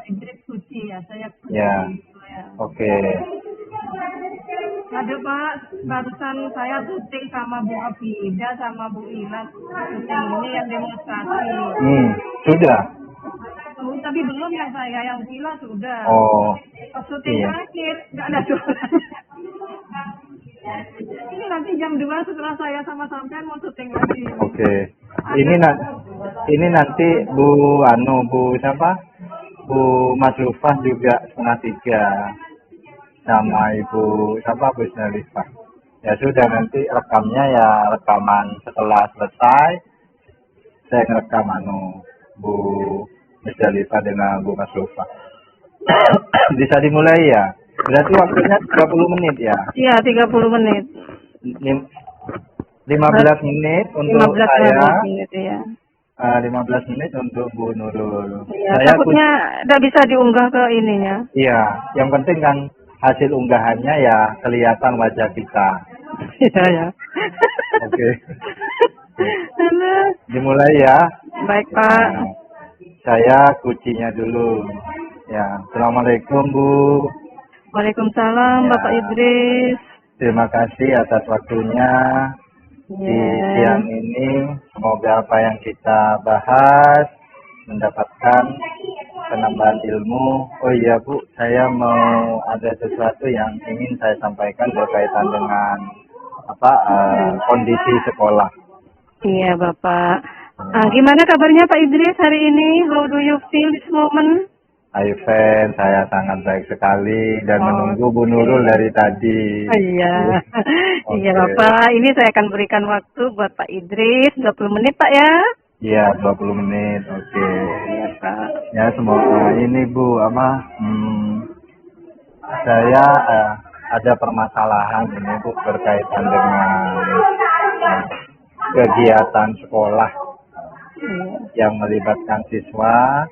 Idris Suci ya, saya Ya, Putri. Ya. oke. Ada Pak, barusan saya syuting sama Bu Afida sama Bu Ina. Syuting ini yang demonstrasi. Sudah. Oh, tapi belum yang saya, yang Villa sudah. Oh, Pas syuting iya. terakhir, nggak ada suara. Ini nanti jam 2 setelah saya sama sampean mau syuting lagi. Oke. Ini nanti Bu siapa? Bu Mas Lufah juga 2:30 sama Ibu siapa Bu Snalifah. Ya sudah, nanti rekamnya ya rekaman setelah selesai saya ngerekam Bu Snalifah dengan Bu Mas Lufah. Bisa dimulai ya. Berarti waktunya 30 menit ya. Iya, 30 menit. 15 menit untuk 15 saya, menit ya. 15 menit untuk Bu Nurul. Iya, Saya takutnya nggak bisa diunggah ke ininya. Iya, yang penting kan hasil unggahannya ya kelihatan wajah kita. Iya ya. Oke. Halo. Dimulai ya. Baik Pak. Nah, saya kuncinya dulu. Ya, Assalamualaikum Bu. Waalaikumsalam Ya. Bapak Idris. Terima kasih atas waktunya di siang ini. Semoga apa yang kita bahas mendapatkan penambahan ilmu. Oh iya Bu, saya mau ada sesuatu yang ingin saya sampaikan berkaitan dengan kondisi sekolah. Iya Bapak. Gimana kabarnya Pak Idris hari ini? How do you feel this moment? Aiven, saya sangat baik sekali dan menunggu Bu Nurul dari tadi. Iya. Oke. Iya Bapak, ini saya akan berikan waktu buat Pak Idris 20 menit Pak ya. Iya, 20 menit. Oke. Iya Pak. Ya, semoga ini Bu, saya ada permasalahan ini Bu berkaitan dengan kegiatan sekolah yang melibatkan siswa.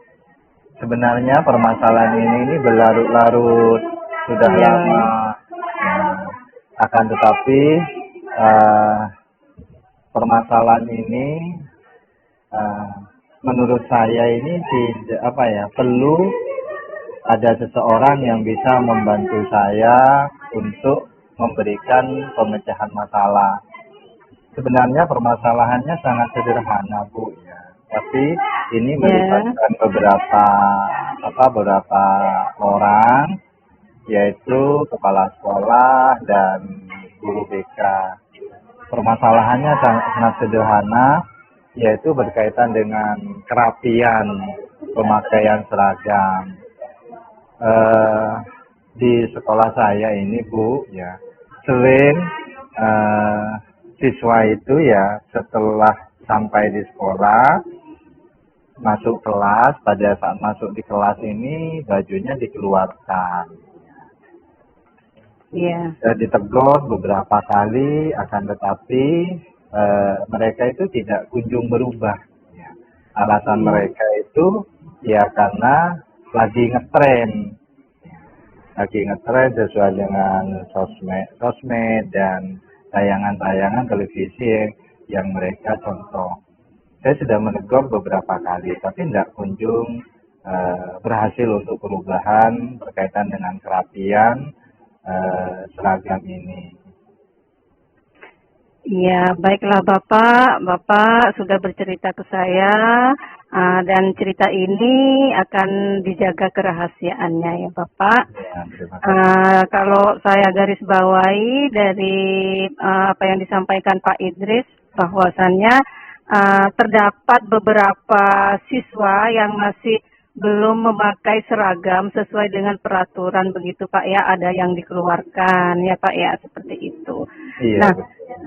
Sebenarnya permasalahan ini berlarut-larut sudah lama. Akan tetapi permasalahan ini menurut saya ini perlu ada seseorang yang bisa membantu saya untuk memberikan pemecahan masalah. Sebenarnya permasalahannya sangat sederhana Bu ya. Tapi ini melibatkan beberapa orang, yaitu kepala sekolah dan guru BK. Permasalahannya sangat sederhana, yaitu berkaitan dengan kerapian pemakaian seragam. Di sekolah saya ini Bu ya, sering siswa itu ya setelah sampai di sekolah, masuk kelas, pada saat masuk di kelas ini bajunya dikeluarkan. Iya. Ditegur beberapa kali, akan tetapi mereka itu tidak kunjung berubah. Ya. Alasan mereka itu ya karena lagi ngetren sesuai dengan sosmed dan tayangan-tayangan televisi yang mereka contoh. Saya sudah menegur beberapa kali, tapi tidak kunjung berhasil untuk perubahan berkaitan dengan kerapian seragam ini. Iya, baiklah Bapak sudah bercerita ke saya dan cerita ini akan dijaga kerahasiaannya ya Bapak. Ya, terima kasih. Kalau saya garis bawahi dari apa yang disampaikan Pak Idris, bahwasannya terdapat beberapa siswa yang masih belum memakai seragam sesuai dengan peraturan begitu Pak ya, ada yang dikeluarkan ya Pak ya, seperti itu. Iya, Nah,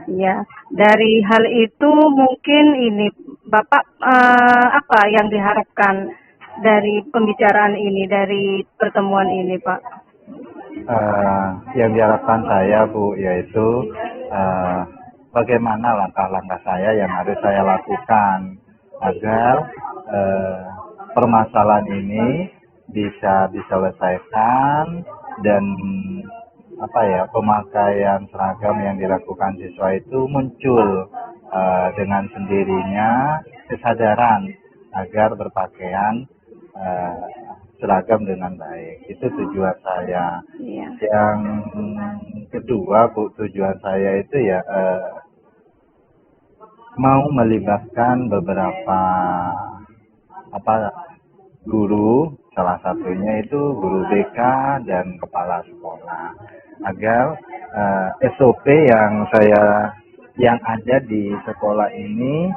ya dari hal itu mungkin ini Bapak apa yang diharapkan dari pembicaraan ini, dari pertemuan ini Pak? Yang diharapkan saya Bu, yaitu bagaimana langkah-langkah saya yang harus saya lakukan agar permasalahan ini bisa diselesaikan dan pemakaian seragam yang dilakukan siswa itu muncul dengan sendirinya kesadaran agar berpakaian seragam dengan baik. Itu tujuan saya. Iya. Yang kedua, Bu, tujuan saya itu ya mau melibatkan beberapa apa guru, salah satunya itu guru BK dan kepala sekolah, agar SOP yang ada di sekolah ini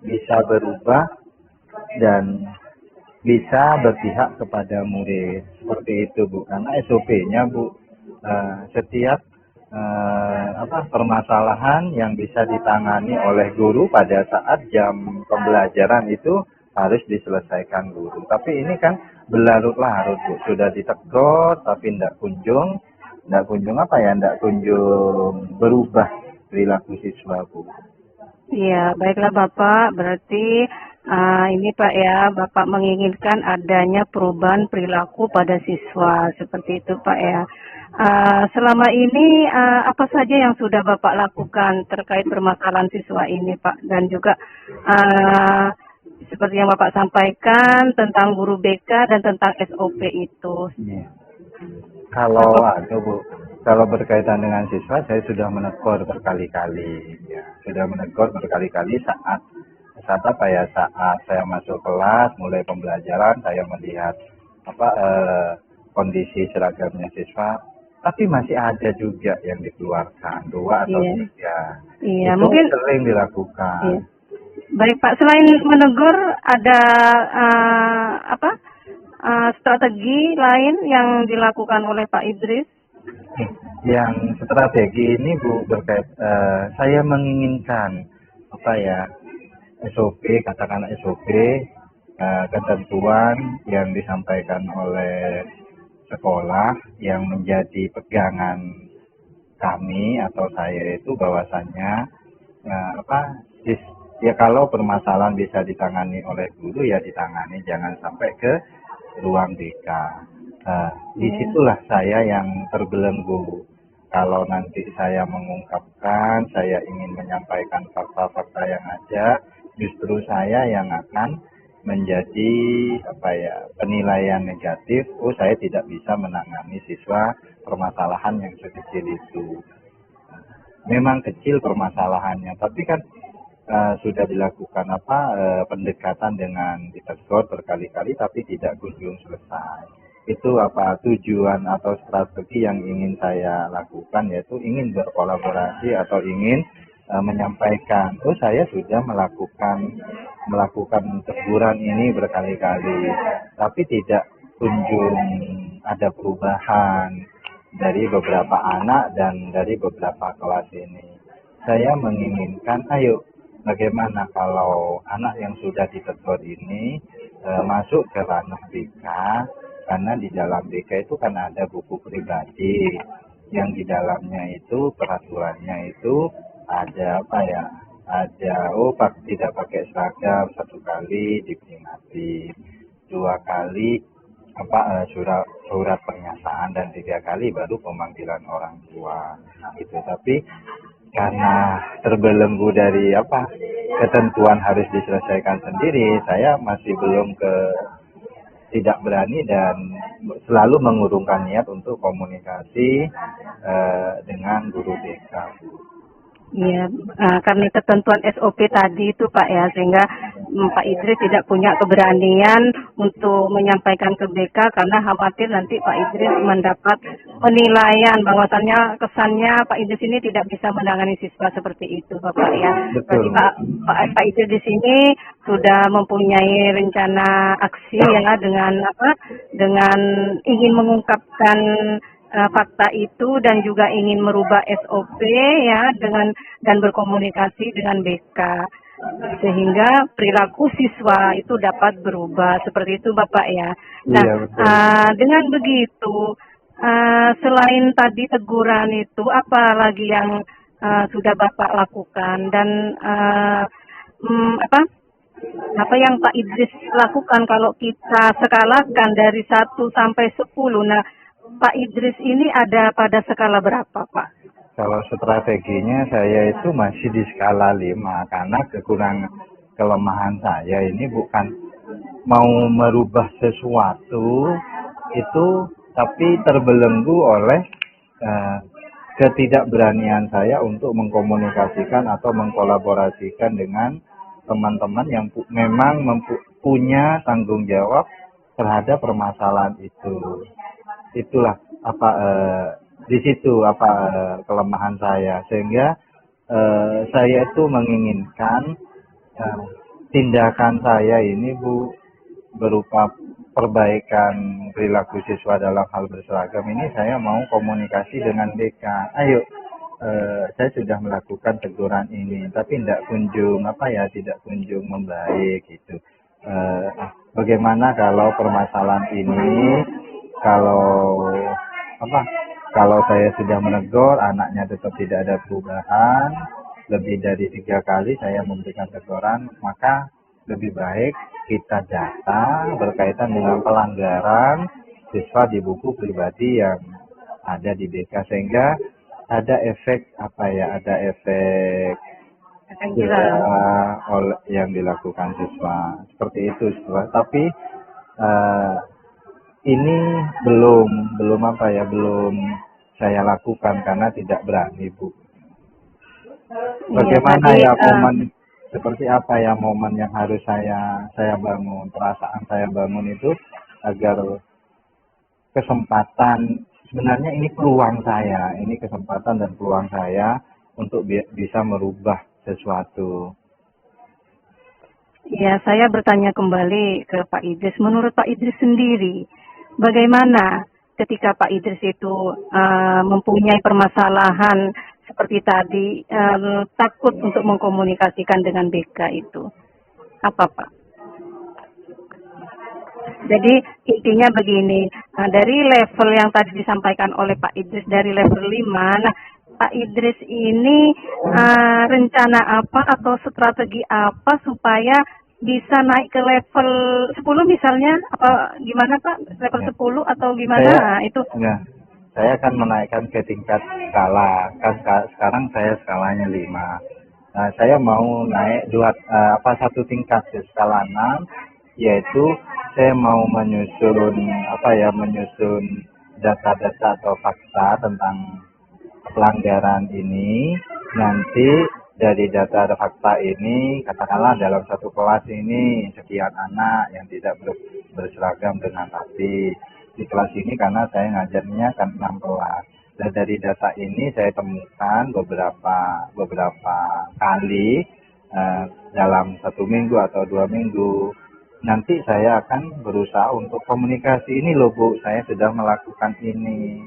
bisa berubah dan bisa berpihak kepada murid, seperti itu, Bu. Karena SOP-nya, Bu, setiap permasalahan yang bisa ditangani oleh guru pada saat jam pembelajaran itu harus diselesaikan guru. Tapi ini kan berlarut-larut, Bu. Sudah ditegur tapi tidak kunjung berubah perilaku siswa, Bu. Iya, baiklah Bapak. Berarti ini Pak ya, Bapak menginginkan adanya perubahan perilaku pada siswa. Seperti itu Pak ya. Selama ini apa saja yang sudah Bapak lakukan terkait permasalahan siswa ini Pak? Dan juga seperti yang Bapak sampaikan tentang guru BK dan tentang SOP itu. Iya. Kalau berkaitan dengan siswa, saya sudah menegur berkali-kali, ya. Sudah menegur berkali-kali saat saya masuk kelas, mulai pembelajaran, saya melihat kondisi seragamnya siswa, tapi masih ada juga yang dikeluarkan 2 atau 3. Iya, itu mungkin sering dilakukan. Iya. Baik Pak, selain menegur ada strategi lain yang dilakukan oleh Pak Idris? Yang strategi ini, Bu, saya menginginkan SOP, katakanlah SOP, ketentuan yang disampaikan oleh sekolah yang menjadi pegangan kami atau saya itu bahwasannya kalau permasalahan bisa ditangani oleh guru ya ditangani, jangan sampai ke ruang BK. Disitulah saya yang terbelenggu. Kalau nanti saya mengungkapkan, saya ingin menyampaikan fakta-fakta yang ada, justru saya yang akan menjadi penilaian negatif. Saya tidak bisa menangani siswa permasalahan yang sekecil itu. Memang kecil permasalahannya, tapi kan sudah dilakukan pendekatan dengan ditegur berkali-kali tapi tidak kunjung selesai. Itu tujuan atau strategi yang ingin saya lakukan, yaitu ingin berkolaborasi atau ingin menyampaikan, saya sudah melakukan teguran ini berkali-kali tapi tidak kunjung ada perubahan dari beberapa anak dan dari beberapa kelas ini. Saya menginginkan, ayo bagaimana kalau anak yang sudah ditegur ini masuk ke ranah BK, karena di dalam BK itu kan ada buku pribadi yang di dalamnya itu peraturannya itu ada tidak pakai seragam 1 kali diperingati, 2 kali surat pernyataan, dan 3 kali baru pemanggilan orang tua. Gitu. Tapi karena terbelenggu dari ketentuan harus diselesaikan sendiri, saya masih belum tidak berani dan selalu mengurungkan niat untuk komunikasi dengan guru BK. Iya, karena ketentuan SOP tadi itu Pak ya, sehingga Pak Idris tidak punya keberanian untuk menyampaikan ke BK karena khawatir nanti Pak Idris mendapat penilaian bahwasannya kesannya Pak Idris ini tidak bisa menangani siswa seperti itu Bapak ya. Betul. Berarti Pak Idris di sini sudah mempunyai rencana aksi ya dengan ingin mengungkapkan fakta itu dan juga ingin merubah SOP ya dan berkomunikasi dengan BK sehingga perilaku siswa itu dapat berubah, seperti itu Bapak ya. Nah, Iya, dengan begitu selain tadi teguran itu apa lagi yang sudah Bapak lakukan dan apa yang Pak Idris lakukan kalau kita skalakan dari 1 sampai 10. Nah, Pak Idris ini ada pada skala berapa, Pak? Kalau strateginya saya itu masih di skala 5 karena kelemahan saya ini bukan mau merubah sesuatu itu, tapi terbelenggu oleh eh, ketidakberanian saya untuk mengkomunikasikan atau mengkolaborasikan dengan teman-teman yang memang punya tanggung jawab terhadap permasalahan itu. Itulah apa di situ apa kelemahan saya, sehingga saya itu menginginkan eh, tindakan saya ini Bu berupa perbaikan perilaku siswa dalam hal berseragam ini. Saya mau komunikasi dengan BK. Ayo, saya sudah melakukan teguran ini, tapi tidak kunjung membaik gitu. Bagaimana kalau permasalahan ini, kalau apa? Kalau saya sudah menegur, anaknya tetap tidak ada perubahan, lebih dari 3 kali saya memberikan teguran, maka lebih baik kita data berkaitan dengan pelanggaran siswa di buku pribadi yang ada di BK, sehingga ada efek ada efek yang dilakukan siswa seperti itu siswa. Tapi ini belum saya lakukan karena tidak berani Bu. Bagaimana ya momen seperti apa ya momen yang harus saya bangun, perasaan saya bangun itu agar kesempatan, sebenarnya ini peluang saya, ini kesempatan dan peluang saya untuk bisa merubah sesuatu. Ya, saya bertanya kembali ke Pak Idris. Menurut Pak Idris sendiri, bagaimana ketika Pak Idris itu mempunyai permasalahan seperti tadi, takut untuk mengkomunikasikan dengan BK itu? Apa Pak? Jadi intinya begini, dari level yang tadi disampaikan oleh Pak Idris, dari level 5, nah Pak Idris ini rencana apa atau strategi apa supaya bisa naik ke level 10 misalnya, apa gimana Pak? Level 10 atau gimana? Itu. Saya akan menaikkan ke tingkat skala. Sekarang saya skalanya 5. Nah, saya mau naik satu tingkat ke skala 6, yaitu saya mau menyusun data-data atau fakta tentang pelanggaran ini. Nanti dari data dan fakta ini, katakanlah dalam satu kelas ini sekian anak yang tidak berseragam dengan rapi. Di kelas ini karena saya ngajarnya kan 6 kelas. Dan dari data ini saya temukan beberapa kali dalam 1 minggu atau 2 minggu. Nanti saya akan berusaha untuk komunikasi, ini loh Bu, saya sudah melakukan ini.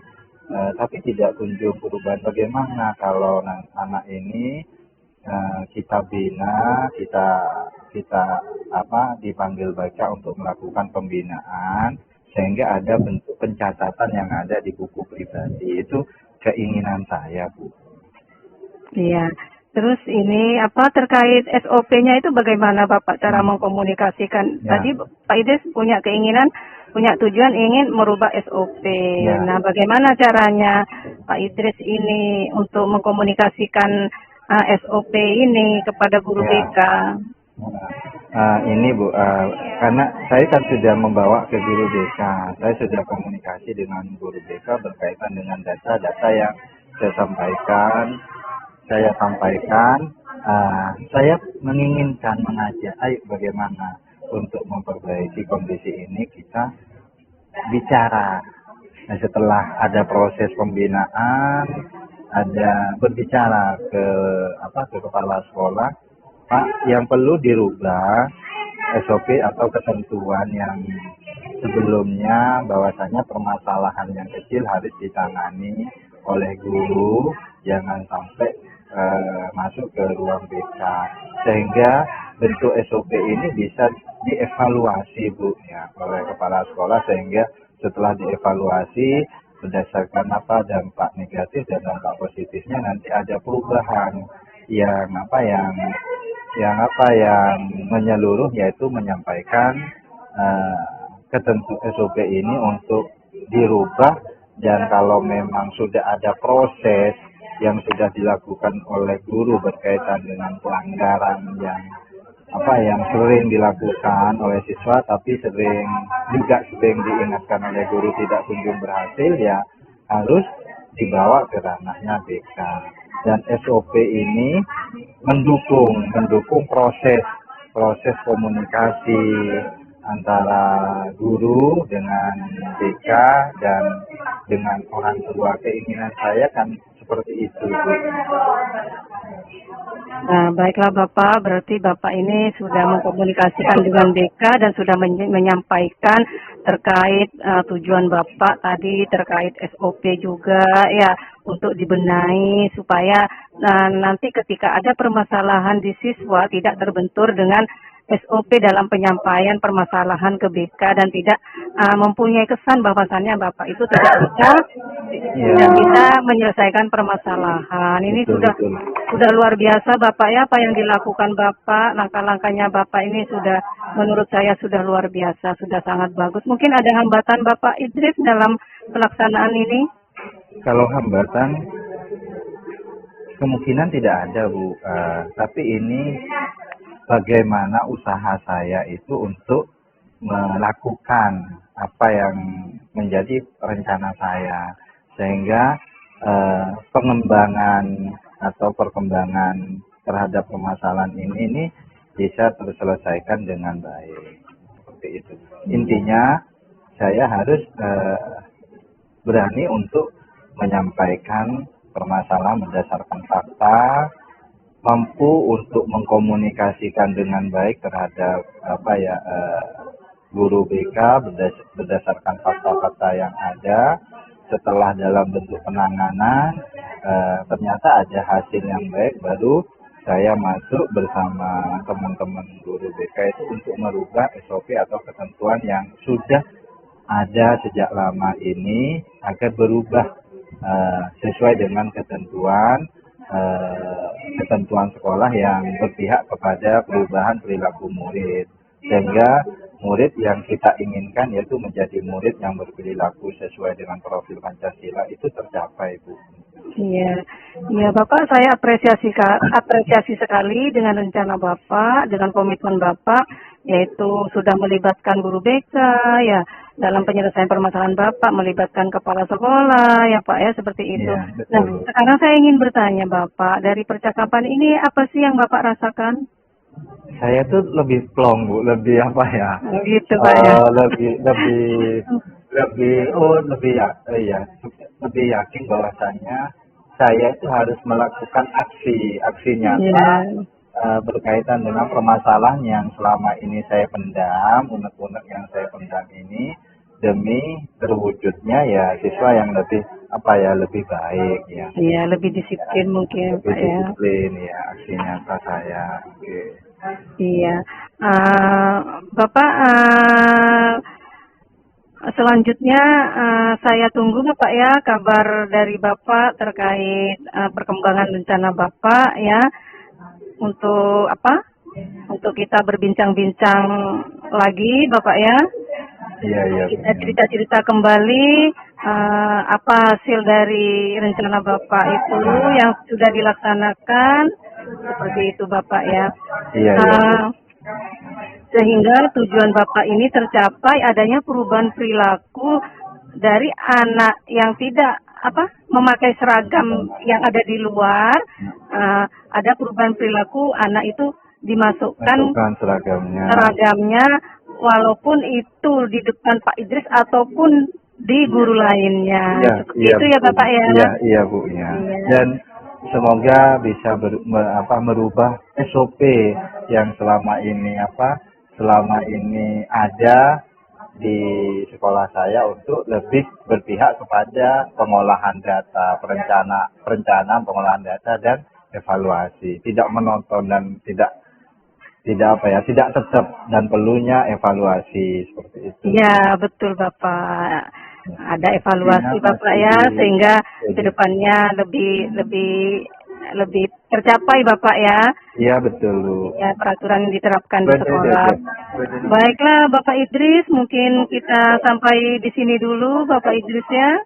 Tapi tidak kunjung perubahan. Bagaimana kalau anak ini kita bina, kita dipanggil baca untuk melakukan pembinaan, sehingga ada bentuk pencatatan yang ada di buku pribadi. Itu keinginan saya Bu. Iya. Terus ini terkait SOP-nya itu bagaimana Bapak cara mengkomunikasikan? Ya. Tadi Pak Idris punya keinginan, punya tujuan ingin merubah SOP. Ya. Nah, bagaimana caranya Pak Idris ini untuk mengkomunikasikan SOP ini kepada guru BK? Ini Bu, karena saya kan sudah membawa ke guru BK, saya sudah komunikasi dengan guru BK berkaitan dengan data-data yang saya sampaikan. Saya menginginkan mengajak, ayo bagaimana untuk memperbaiki kondisi ini, kita bicara. Nah, setelah ada proses pembinaan, ada berbicara ke kepala sekolah, Pak, yang perlu dirubah SOP atau ketentuan yang sebelumnya, bahwasanya permasalahan yang kecil harus ditangani oleh guru, jangan sampai masuk ke ruang BK, sehingga bentuk SOP ini bisa dievaluasi Bu ya oleh kepala sekolah, sehingga setelah dievaluasi berdasarkan dampak negatif dan dampak positifnya, nanti ada perubahan yang menyeluruh, yaitu menyampaikan ketentuan SOP ini untuk dirubah. Dan kalau memang sudah ada proses yang sudah dilakukan oleh guru berkaitan dengan pelanggaran yang apa yang sering dilakukan oleh siswa tapi sering diingatkan oleh guru tidak kunjung berhasil, ya harus dibawa ke ranahnya BK. Dan SOP ini mendukung proses komunikasi antara guru dengan BK dan dengan orang tua. Keinginan saya kan seperti itu, Bu. Nah, baiklah Bapak, berarti Bapak ini sudah mengkomunikasikan dengan BK dan sudah menyampaikan terkait tujuan Bapak tadi, terkait SOP juga ya, untuk dibenahi supaya nanti ketika ada permasalahan di siswa tidak terbentur dengan SOP dalam penyampaian permasalahan ke BK dan tidak mempunyai kesan bahwasannya Bapak itu tidak bisa menyelesaikan permasalahan. Ini sudah luar biasa Bapak ya, apa yang dilakukan Bapak, langkah-langkahnya Bapak ini sudah menurut saya sudah luar biasa, sudah sangat bagus. Mungkin ada hambatan Bapak Idris dalam pelaksanaan ini? Kalau hambatan kemungkinan tidak ada, Bu. Tapi ini bagaimana usaha saya itu untuk melakukan apa yang menjadi rencana saya, sehingga pengembangan atau perkembangan terhadap permasalahan ini bisa terselesaikan dengan baik. Seperti itu. Intinya saya harus berani untuk menyampaikan permasalahan berdasarkan fakta, mampu untuk mengkomunikasikan dengan baik terhadap guru BK berdasarkan fakta-fakta yang ada. Setelah dalam bentuk penanganan ternyata ada hasil yang baik, baru saya masuk bersama teman-teman guru BK itu untuk merubah SOP atau ketentuan yang sudah ada sejak lama ini agar berubah sesuai dengan ketentuan sekolah yang berpihak kepada perubahan perilaku murid, sehingga murid yang kita inginkan yaitu menjadi murid yang berperilaku sesuai dengan profil Pancasila itu tercapai, Bu. Iya, Bapak, saya apresiasi sekali dengan rencana Bapak, dengan komitmen Bapak, yaitu sudah melibatkan guru BK, ya, dalam penyelesaian permasalahan Bapak, melibatkan kepala sekolah, ya Pak, ya, seperti itu. Ya, betul. Nah, sekarang saya ingin bertanya Bapak, dari percakapan ini apa sih yang Bapak rasakan? Saya tuh lebih plong, Bu, lebih apa ya? Gitu Pak ya. Lebih yakin bahwasannya saya itu harus melakukan aksi nyata berkaitan dengan permasalahan yang selama ini saya pendam, unek-unek yang saya pendam ini, demi terwujudnya ya siswa yang lebih baik ya. Iya, lebih disiplin mungkin lebih Pak ya. Disiplin ya, aksi nyata saya. Oke. Iya, Bapak, selanjutnya saya tunggu Bapak ya kabar dari Bapak terkait perkembangan rencana Bapak ya, untuk untuk kita berbincang-bincang lagi Bapak ya. Iya. Kita cerita-cerita kembali apa hasil dari rencana Bapak itu yang sudah dilaksanakan, seperti itu Bapak ya. Iya. Sehingga tujuan Bapak ini tercapai, adanya perubahan perilaku dari anak yang tidak memakai seragam yang ada di luar, ada perubahan perilaku anak itu dimasukkan seragamnya walaupun itu di depan Pak Idris ataupun di guru lainnya. Seperti itu ya Bapak ya. Iya Bu ya. Dan semoga bisa merubah SOP yang selama ini ada di sekolah saya untuk lebih berpihak kepada pengolahan data, perencanaan pengolahan data dan evaluasi, tidak menonton dan tidak tetap dan perlunya evaluasi seperti itu. Ya, betul Bapak. Ada evaluasi Bapak ya, sehingga kedepannya lebih tercapai Bapak ya. Iya betul Bu. Ya, peraturan yang diterapkan di sekolah. Baiklah Bapak Idris, mungkin kita sampai di sini dulu Bapak Idris ya.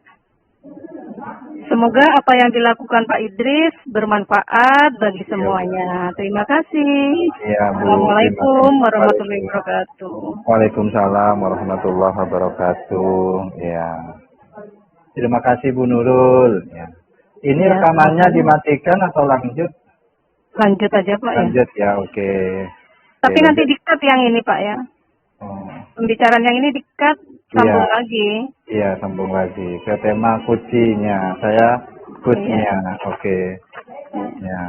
Semoga apa yang dilakukan Pak Idris bermanfaat bagi Ya, semuanya. Terima kasih. ya Bu, terima Assalamualaikum kasih. warahmatullahi wabarakatuh. Waalaikumsalam warahmatullahi wabarakatuh. Ya, terima kasih Bu Nurul. Ya. Ini Ya, rekamannya sama-sama. dimatikan atau lanjut? Lanjut aja Pak ya. Lanjut ya, oke. Oke, Tapi nanti lanjut. di-cut yang ini Pak ya. Oh, Pembicaraan yang ini di-cut, iya, sambung lagi. iya, sambung lagi ke tema kucinya. Saya Iya. coachnya, oke. Ya,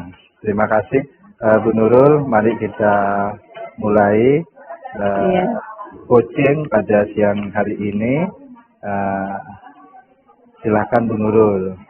terima kasih Bu Nurul. Mari kita mulai Iya. coaching pada siang hari ini. Eh, Silakan Bu Nurul.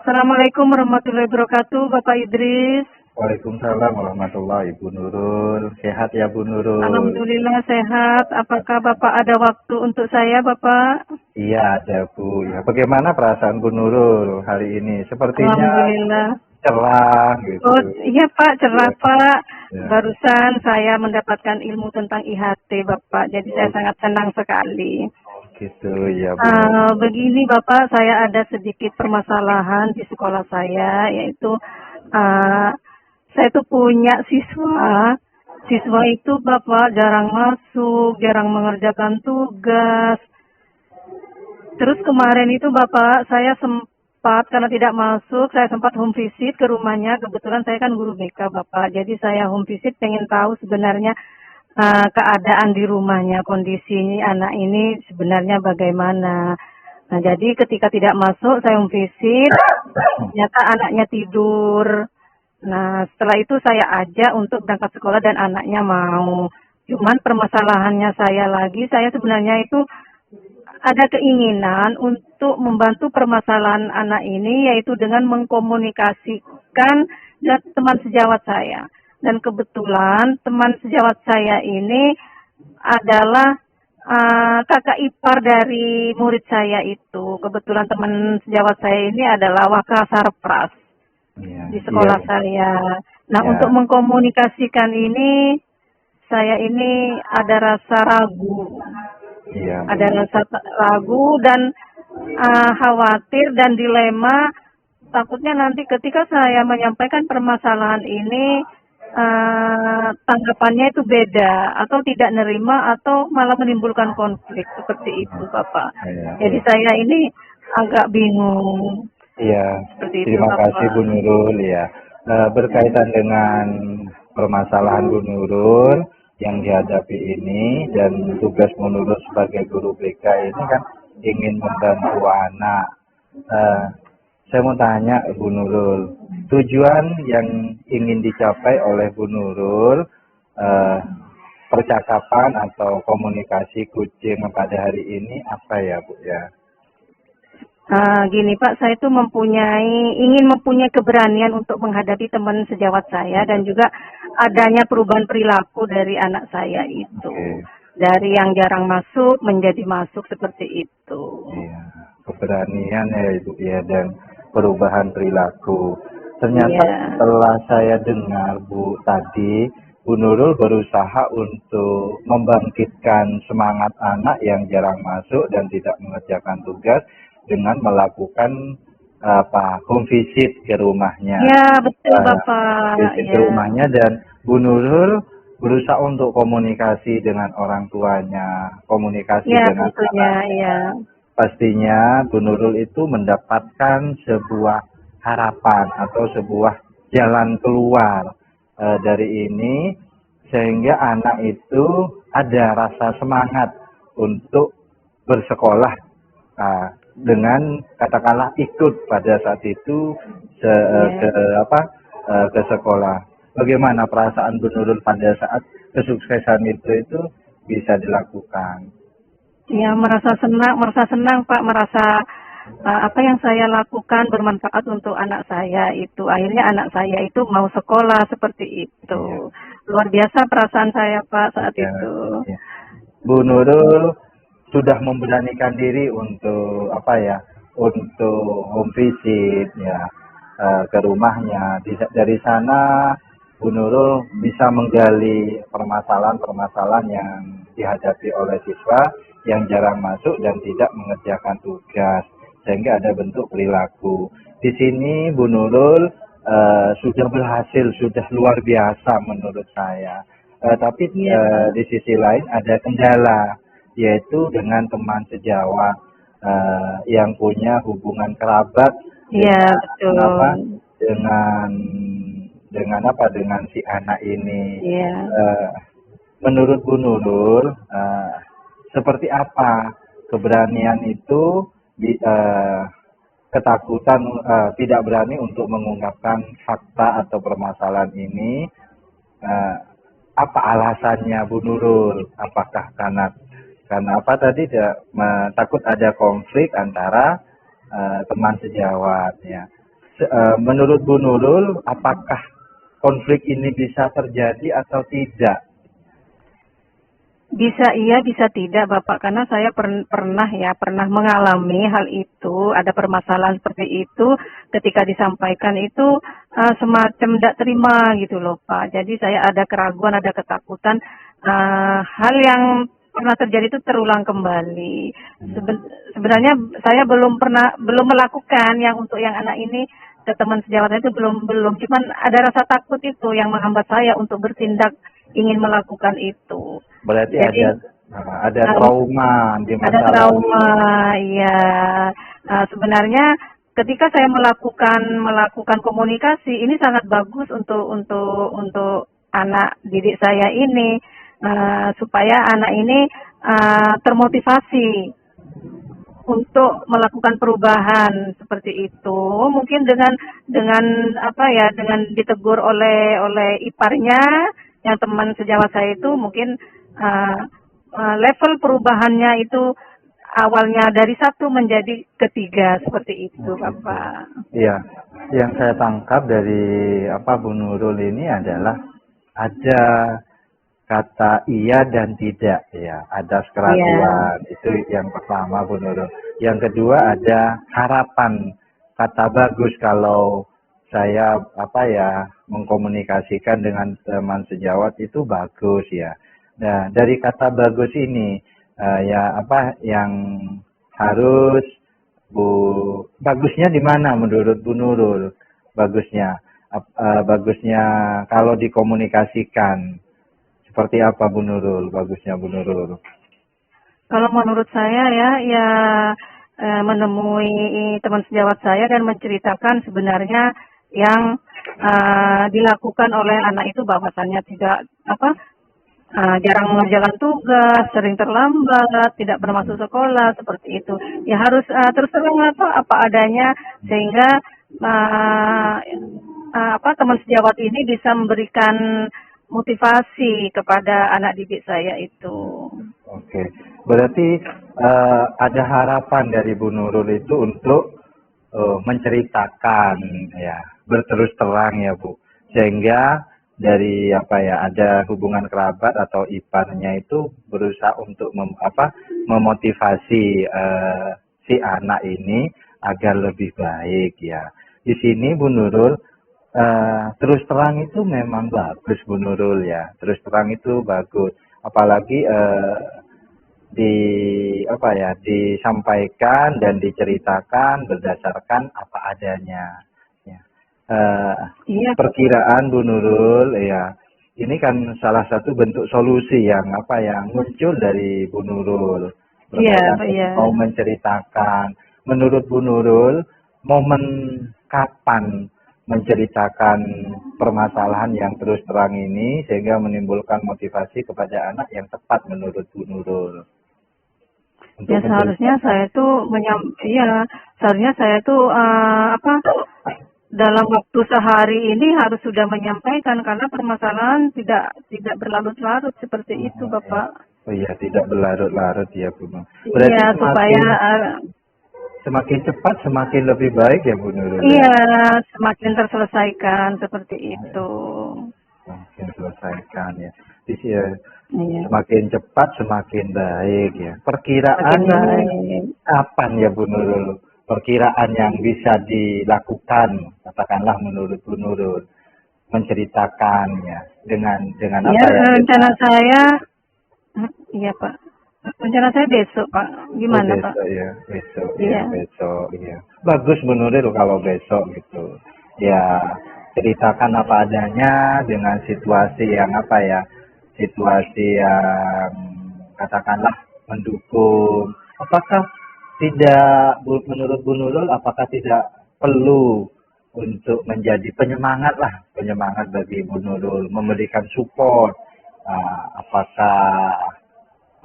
Assalamualaikum warahmatullahi wabarakatuh, Bapak Idris. Waalaikumsalam warahmatullahi Bu Nurul. Sehat ya Bu Nurul? Alhamdulillah sehat. Apakah Bapak ada waktu untuk saya, Bapak? Iya ada Bu. Ya, bagaimana perasaan Bu Nurul hari ini? Sepertinya Alhamdulillah. cerah gitu. Oh iya Pak, cerah Ya, Pak. ya. Barusan saya mendapatkan ilmu tentang IHT Bapak, jadi saya Oh, sangat senang sekali. gitu ya Bu Nurul. Begini Bapak, saya ada sedikit permasalahan di sekolah saya, yaitu uh, saya tuh punya siswa. Siswa itu Bapak jarang masuk, jarang mengerjakan tugas. Terus kemarin itu Bapak, saya sempat, karena tidak masuk, saya sempat home visit ke rumahnya. Kebetulan saya kan guru BK Bapak, jadi saya home visit pengen tahu sebenarnya keadaan di rumahnya, kondisi anak ini sebenarnya bagaimana. Nah, jadi ketika tidak masuk, saya home visit, ternyata anaknya tidur. Nah, setelah itu saya ajak untuk berangkat sekolah dan anaknya mau. Cuman permasalahannya saya sebenarnya itu ada keinginan untuk membantu permasalahan anak ini, yaitu dengan mengkomunikasikan dengan teman sejawat saya. Dan kebetulan teman sejawat saya ini adalah kakak ipar dari murid saya itu. Kebetulan teman sejawat saya ini adalah Wakasarpras Iya, di iya sekolah Bu. saya. Nah, Ya, untuk mengkomunikasikan ini, saya ini ada rasa ragu. iya Bu. Ada rasa ragu dan khawatir dan dilema. Takutnya nanti ketika saya menyampaikan permasalahan ini, tanggapannya itu beda atau tidak nerima atau malah menimbulkan konflik seperti itu Bapak. Iya, Jadi iya. saya ini agak bingung Iya, seperti itu terima kasih Bu Bapak. Nurul ya. Berkaitan dengan permasalahan Bu Nurul yang dihadapi ini dan tugas Bu Nurul sebagai guru BK ini kan ingin membantu anak. Eh, saya mau tanya Bu Nurul, tujuan yang ingin dicapai oleh Bu Nurul eh, percakapan atau komunikasi kucing pada hari ini apa ya Bu ya? Gini Pak, saya itu ingin mempunyai keberanian untuk menghadapi teman sejawat saya dan juga adanya perubahan perilaku dari anak saya itu. Oke. Dari yang jarang masuk menjadi masuk seperti itu. Iya, keberanian ya Ibu ya dan perubahan perilaku. Ternyata Iya. setelah saya dengar Bu tadi, Bu Nurul berusaha untuk membangkitkan semangat anak yang jarang masuk dan tidak mengerjakan tugas dengan melakukan home visit ke rumahnya. Ya, betul Uh, Bapak. Visit ke Ya. rumahnya dan Bu Nurul berusaha untuk komunikasi dengan orang tuanya, komunikasi Ya, dengan tentunya anak. ya. Pastinya Bu Nurul itu mendapatkan sebuah harapan atau sebuah jalan keluar dari ini sehingga anak itu ada rasa semangat untuk bersekolah dengan katakanlah ikut pada saat itu ke ke sekolah. Bagaimana perasaan Bu Nurul pada saat kesuksesan itu bisa dilakukan? Ya, merasa senang Pak, merasa apa yang saya lakukan bermanfaat untuk anak saya itu. Akhirnya anak saya itu mau sekolah seperti itu. Iya. Luar biasa perasaan saya Pak saat Ya, itu. ya. Bu Nurul sudah memberanikan diri untuk untuk home visit ya ke rumahnya. Dari sana Bu Nurul bisa menggali permasalahan-permasalahan yang dihadapi oleh siswa yang jarang masuk dan tidak mengerjakan tugas, sehingga ada bentuk perilaku. Di sini Bu Nurul sudah berhasil, sudah luar biasa menurut saya. Tapi Iya, Pak. di sisi lain ada kendala, yaitu dengan teman sejawat yang punya hubungan kerabat Iya, dengan apa? betul. Dengan dengan si anak ini. Iya. Eh, Menurut Bu Nurul, seperti apa keberanian itu ketakutan tidak berani untuk mengungkapkan fakta atau permasalahan ini? eh, Apa alasannya Bu Nurul? Apakah karena apa tadi takut ada konflik antara teman sejawat ya? Menurut Bu Nurul, apakah konflik ini bisa terjadi atau tidak? Bisa iya, bisa tidak, Bapak. Karena saya pernah mengalami hal itu, ada permasalahan seperti itu, ketika disampaikan itu semacam tidak terima gitu loh, Pak. Jadi saya ada keraguan, ada ketakutan, hal yang pernah terjadi itu terulang kembali. Sebenarnya saya belum melakukan yang untuk yang anak ini ke teman sejawatnya itu belum. Cuman ada rasa takut itu yang menghambat saya untuk bertindak ingin melakukan itu. Berarti Jadi ada trauma di ada masa lalu. trauma, iya. Sebenarnya ketika saya melakukan komunikasi ini sangat bagus untuk anak didik saya ini, supaya anak ini termotivasi untuk melakukan perubahan seperti itu. Mungkin dengan apa ya, dengan ditegur oleh iparnya yang teman sejawat saya itu, mungkin level perubahannya itu awalnya dari 1 menjadi ke 3 seperti itu, Bapak. Iya, yang saya tangkap dari Bu Nurul ini adalah ada kata iya dan tidak ya, ada Iya, keraguan, itu yang pertama Bu Nurul. Yang kedua ada harapan, kata bagus kalau saya mengkomunikasikan dengan teman sejawat itu bagus ya. Nah, dari kata bagus ini yang harus bagusnya di mana menurut Bu Nurul? Bagusnya kalau dikomunikasikan seperti apa Bu Nurul? Bagusnya Bu Nurul. kalau menurut saya ya menemui teman sejawat saya dan menceritakan sebenarnya yang dilakukan oleh anak itu, bahwasannya tidak jarang mengerjakan tugas, sering terlambat, tidak bermasuk sekolah, seperti itu. Ya harus terus terang apa adanya, sehingga teman sejawat ini bisa memberikan motivasi kepada anak didik saya itu. Oke, berarti ada harapan dari Bu Nurul itu untuk menceritakan ya, berterus terang ya Bu, sehingga dari ada hubungan kerabat atau iparnya itu berusaha untuk memotivasi si anak ini agar lebih baik ya. Di sini Bu Nurul terus terang itu memang bagus Bu Nurul ya, terus terang itu bagus, apalagi disampaikan dan diceritakan berdasarkan apa adanya. Ya. Iya, Perkiraan Bu Nurul ya, ini kan salah satu bentuk solusi yang muncul dari Bu Nurul iya, berkaitan iya. mau menceritakan. Menurut Bu Nurul, momen kapan menceritakan permasalahan yang terus terang ini sehingga menimbulkan motivasi kepada anak yang tepat menurut Bu Nurul? Ya seharusnya saya tuh seharusnya saya tuh dalam waktu sehari ini harus sudah menyampaikan, karena permasalahan tidak berlarut-larut seperti itu, Bapak. Oh iya, tidak berlarut-larut ya Bu Nurul. Iya, supaya Semakin cepat semakin lebih baik ya Bu Nurul. iya, semakin terselesaikan seperti itu. Semakin selesaikan ya. Iya. Semakin cepat semakin baik ya. Perkiraan kapan ya Bu Nurul? Perkiraan yang bisa dilakukan, katakanlah menurut Bu Nurul, menceritakannya dengan apa ya? Rencana saya, iya Pak. Rencana saya besok, Pak. Oh Gimana, Pak? besok ya, besok ya, Iya. besok ya. Bagus Bu Nuril kalau besok gitu. Ya ceritakan apa adanya dengan situasi yang apa ya, situasi yang katakanlah mendukung. Apakah tidak, menurut Bu Nuril, apakah tidak perlu untuk menjadi penyemangat lah, penyemangat bagi Bu Nuril, memberikan support. Apakah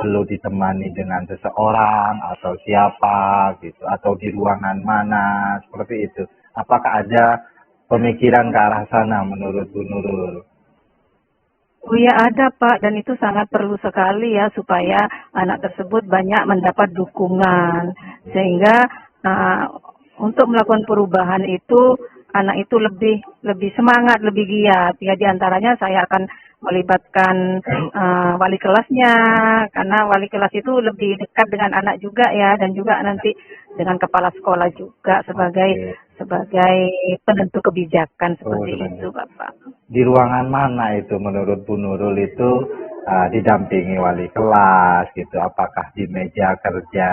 perlu ditemani dengan seseorang atau siapa gitu, atau di ruangan mana, seperti itu. Apakah ada pemikiran ke arah sana menurut Bu Nurul? Oh ya ada Pak, dan itu sangat perlu sekali ya supaya anak tersebut banyak mendapat dukungan sehingga uh, untuk melakukan perubahan itu anak itu lebih lebih semangat, lebih giat. Ya diantaranya saya akan melibatkan wali kelasnya karena wali kelas itu lebih dekat dengan anak juga ya dan juga nanti dengan kepala sekolah juga sebagai Oke. sebagai penentu kebijakan Oh, seperti dengan itu Bapak. di ruangan mana itu menurut Bu Nurul itu didampingi wali kelas gitu? Apakah di meja kerja,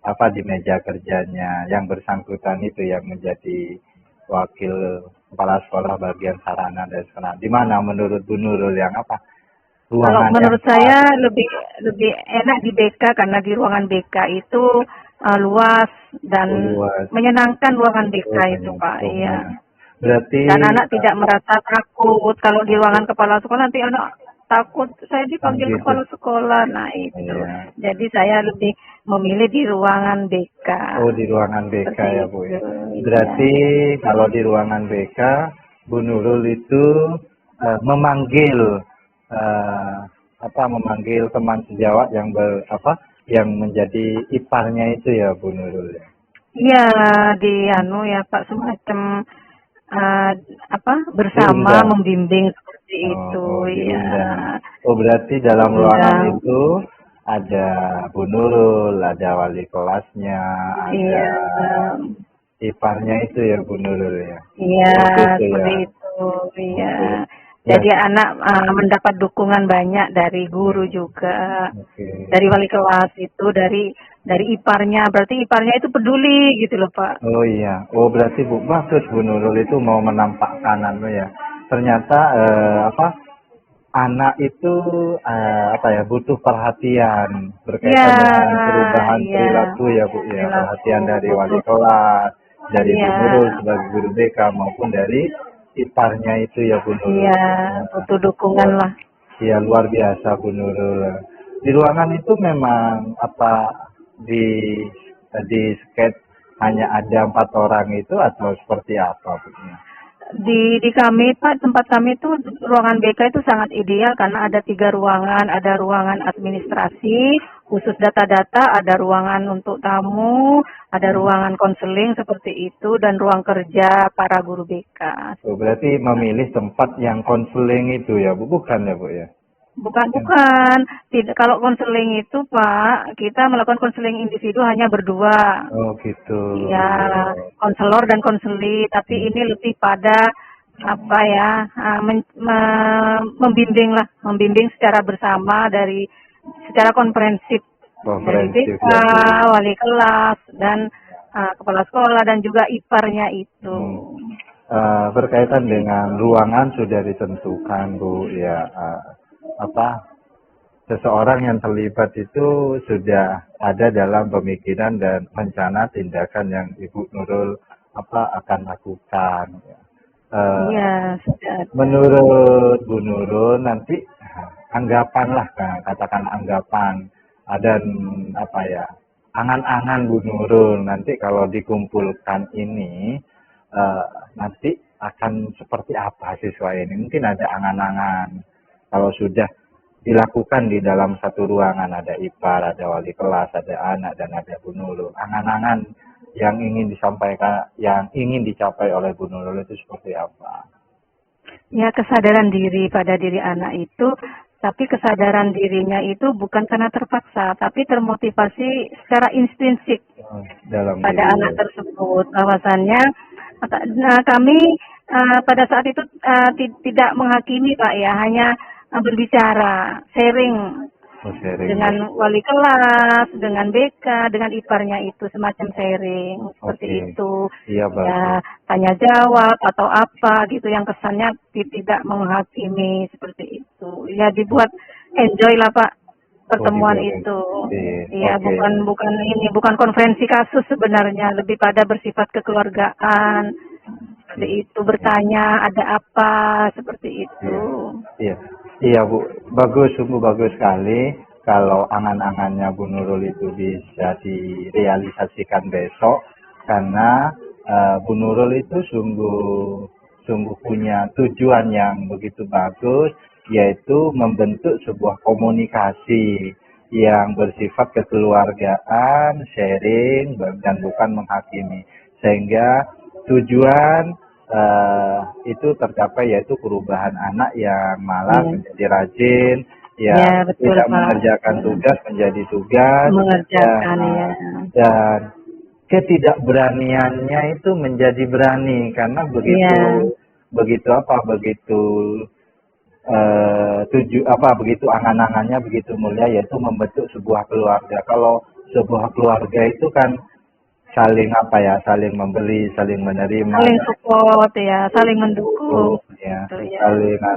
apa di meja kerjanya yang bersangkutan itu yang menjadi wakil kepala sekolah bagian sarana dan sarana? Di mana menurut Bu Nurul yang apa? Kalau Ruangan yang menurut pas? saya lebih lebih enak di BK karena di ruangan BK itu luas dan Oh, luas. menyenangkan ruangan BK Oh, itu banyak. Pak. Oh, Iya. berarti Dan anak tidak merasa takut kalau di ruangan kepala sekolah nanti anak takut saya dipanggil gitu. kepala sekolah. Nah itu. Iya. Jadi saya lebih memilih di ruangan BK. Oh, di ruangan BK Seperti ya, Bu itu. ya. Iya. Berarti kalau di ruangan BK, Bu Nurul itu memanggil eh, memanggil teman sejawat yang yang menjadi iparnya itu ya, Bu Nurul ya. Iya di anu ya Pak semacam eh, bersama Diundang. membimbing seperti Oh, itu oh, ya diundang. Oh, berarti dalam ruangan diundang itu ada Bu Nurul, ada wali kelasnya, ada iya iparnya itu ya, Bu Nurul ya. iya Oh, gitu ya. seperti itu iya Oke. Ya, jadi anak mendapat dukungan banyak dari guru juga oke. dari wali kelas itu dari iparnya berarti iparnya itu peduli gitu loh Pak. Oh iya. Oh berarti Bu bagus Bu Nurul itu mau menampakkan ya. Ternyata anak itu butuh perhatian Iya berkaitan dengan perubahan iya perilaku ya Bu ya. perilaku Perhatian dari wali butuh kelas, dari Bu iya Nurul sebagai guru BK maupun dari iparnya itu ya Bu Nurul. iya butuh dukungan lah. Iya luar biasa Bu Nurul. Di ruangan itu memang di di sketch hanya ada 4 orang itu atau seperti apa Bu? Di kami Pak tempat kami itu ruangan BK itu sangat ideal karena ada 3 ruangan, ada ruangan administrasi khusus data-data, ada ruangan untuk tamu, ada ruangan konseling seperti itu dan ruang kerja para guru BK. Oh, berarti memilih tempat yang konseling itu ya Bu, bukan ya Bu ya? Bukan. Tidak, kalau konseling itu Pak, kita melakukan konseling individu hanya berdua. Oh gitu. Iya, konselor dan konseli, tapi ini lebih pada apa ya, membimbing lah, membimbing secara bersama secara komprehensif dari Komprehensif BK, ya Bu. wali kelas dan kepala sekolah dan juga iparnya itu. Berkaitan dengan ruangan sudah ditentukan Bu ya. Seseorang yang terlibat itu sudah ada dalam pemikiran dan rencana tindakan yang Ibu Nurul akan lakukan. Iya, sudah ada. Menurut Bu Nurul nanti anggapan lah, katakan anggapan dan angan-angan Bu Nurul nanti kalau dikumpulkan ini nanti akan seperti apa siswa ini? Mungkin ada angan-angan kalau sudah dilakukan di dalam satu ruangan, ada ipar, ada wali kelas, ada anak dan ada Bu Nurul. Angan-angan yang ingin disampaikan, yang ingin dicapai oleh Bu Nurul itu seperti apa? Ya, kesadaran diri pada diri anak itu, tapi kesadaran dirinya itu bukan karena terpaksa, tapi termotivasi secara intrinsik Dalam pada diri. anak tersebut. Bahwasannya kami pada saat itu tidak menghakimi Pak ya, hanya berbicara, sharing Oh, sharing. dengan wali kelas, dengan BK, dengan iparnya itu semacam sharing seperti Oke. itu. Iya, bagus. Ya, tanya jawab atau apa gitu yang kesannya tidak menghakimi seperti itu. Ya dibuat enjoy lah Pak Oh, pertemuan dibuat itu. Iya, Oke. bukan konferensi kasus sebenarnya, lebih pada bersifat kekeluargaan. Seperti itu, bertanya ada apa seperti itu. Iya. Iya. Iya, Bu. Bagus, sungguh bagus sekali kalau angan-angannya Bu Nurul itu bisa direalisasikan besok karena Bu Nurul itu sungguh punya tujuan yang begitu bagus, yaitu membentuk sebuah komunikasi yang bersifat kekeluargaan, sharing, dan bukan menghakimi. Sehingga tujuan itu tercapai, yaitu perubahan anak yang malas Iya, menjadi rajin, ya yang betul tidak Pak. mengerjakan tugas menjadi tugas, Mengerjakan ya. dan ketidakberaniannya itu menjadi berani karena Iya, begitu begitu angan-angannya begitu mulia, yaitu membentuk sebuah keluarga. Kalau sebuah keluarga itu kan saling membeli, saling menerima, saling dan support ya, saling mendukung. itu ya, Gitu ya.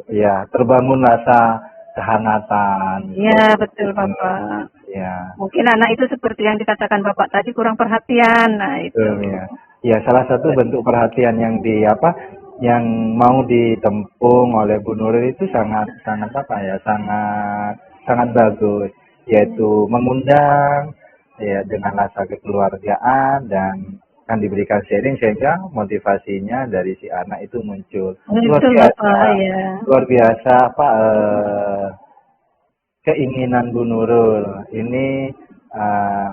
ya, terbangun rasa kehangatan. Ya betul Bapak. Ya, Mungkin anak itu seperti yang dikatakan Bapak tadi kurang perhatian. Nah itu. betul ya. Ya, salah satu bentuk perhatian yang mau ditempung oleh Bu Nuril itu sangat bagus, yaitu mengundang ya dengan rasa kekeluargaan dan kan diberikan sharing sehingga motivasinya dari si anak itu muncul. Luar Betul biasa, Bapak ya. luar biasa apa keinginan Bu Nurul ini,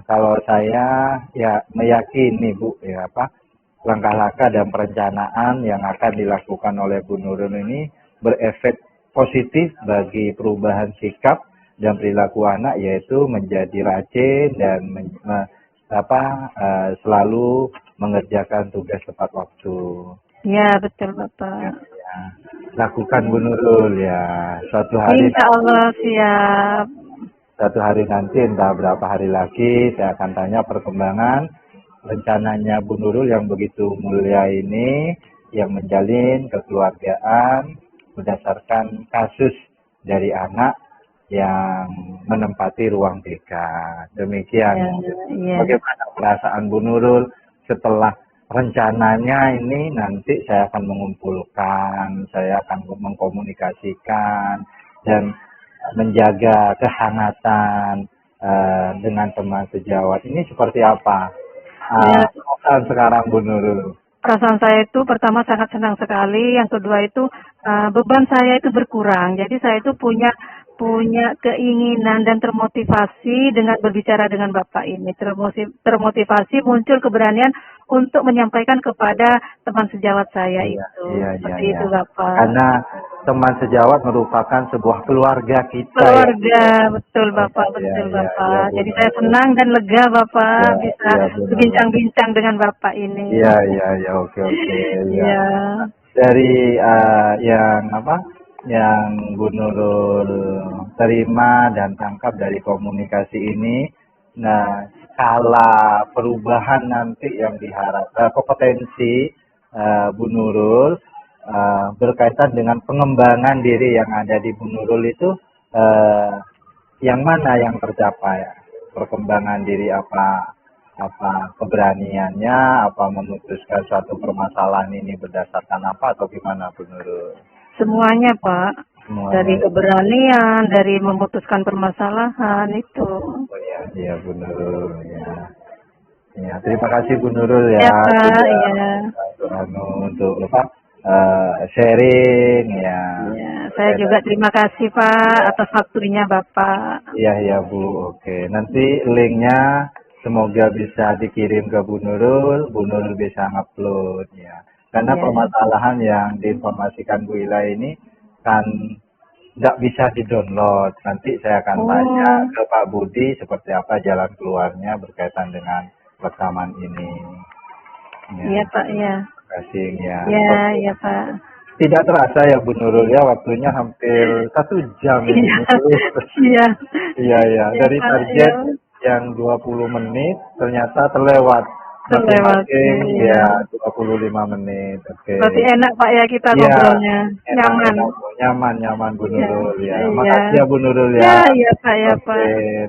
kalau saya ya meyakini Bu ya langkah-langkah dan perencanaan yang akan dilakukan oleh Bu Nurul ini berefek positif bagi perubahan sikap dan perilaku anak, yaitu menjadi rajin dan selalu mengerjakan tugas tepat waktu. Ya betul Ya, Bapak. ya. Lakukan Bu Nurul ya. Insya Allah siap. Suatu hari nanti, entah berapa hari lagi, saya akan tanya perkembangan rencananya Bu Nurul yang begitu mulia ini, yang menjalin kekeluargaan berdasarkan kasus dari anak yang menempati ruang BK. Demikian. Ya, ya. Bagaimana perasaan Bu Nurul setelah rencananya ini? Nanti saya akan mengumpulkan, saya akan mengkomunikasikan dan menjaga kehangatan dengan teman sejawat ini seperti apa? Ya, Perasaan sekarang Bu Nurul. perasaan saya itu pertama sangat senang sekali, yang kedua itu beban saya itu berkurang. Jadi saya itu punya keinginan dan termotivasi dengan berbicara dengan Bapak ini. Termotivasi muncul keberanian untuk menyampaikan kepada teman sejawat saya Iya, itu. iya, Seperti iya. itu Bapak. Karena teman sejawat merupakan sebuah keluarga kita ya. Keluarga, betul Bapak, Iya, betul iya, Bapak. iya, Bu Jadi saya Nurul. senang dan lega Bapak Iya, bisa iya, Bu Nurul. berbincang-bincang dengan Bapak ini. Iya, iya, iya, oke, iya. Iya. Dari yang Bu Nurul terima dan tangkap dari komunikasi ini, nah skala perubahan nanti yang diharapkan, kompetensi Bu Nurul berkaitan dengan pengembangan diri yang ada di Bu Nurul itu, yang mana yang tercapai? Perkembangan diri apa keberaniannya, apa memutuskan suatu permasalahan ini berdasarkan apa, atau gimana Bu Nurul? Semuanya Pak. Dari Semuanya. keberanian, dari memutuskan permasalahan itu. Oh ya, iya Bu Nurul ya. Ya, terima kasih Bu Nurul ya Ya Pak, sudah ya. untuk sharing ya. Ya, saya juga terima kasih Pak atas waktunya Bapak. Iya, iya Bu, oke. Nanti linknya semoga bisa dikirim ke Bu Nurul bisa ngupload ya. Karena Ya. permasalahan yang diinformasikan Bu Ila ini kan nggak bisa di-download. Nanti saya akan tanya ke Pak Budi seperti apa jalan keluarnya berkaitan dengan rekaman ini. Iya Pak, ya. Terima kasih ya. Ya, ya Pak. tidak terasa ya Bu Nurul ya, waktunya hampir 1 jam ini. Iya, iya, Iya, iya. iya Dari Pak, target ya, yang 20 menit ternyata terlewat. terlewat. Masing-masing Iya. ya 25 menit. Oke. Berarti enak Pak ya kita Iya, ngobrolnya, enak, nyaman. enak. Nyaman, nyaman Bu Iya, Nurul ya. iya. Makasih ya Bu Nurul Ya, ya. iya Pak, ya Oke, Pak.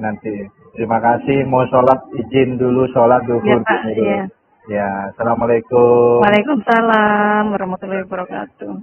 nanti. Terima kasih. Mau sholat, izin dulu sholat Iya duhur Bu Pak, Nurul. iya. Ya, Assalamualaikum. Waalaikumsalam warahmatullahi wabarakatuh.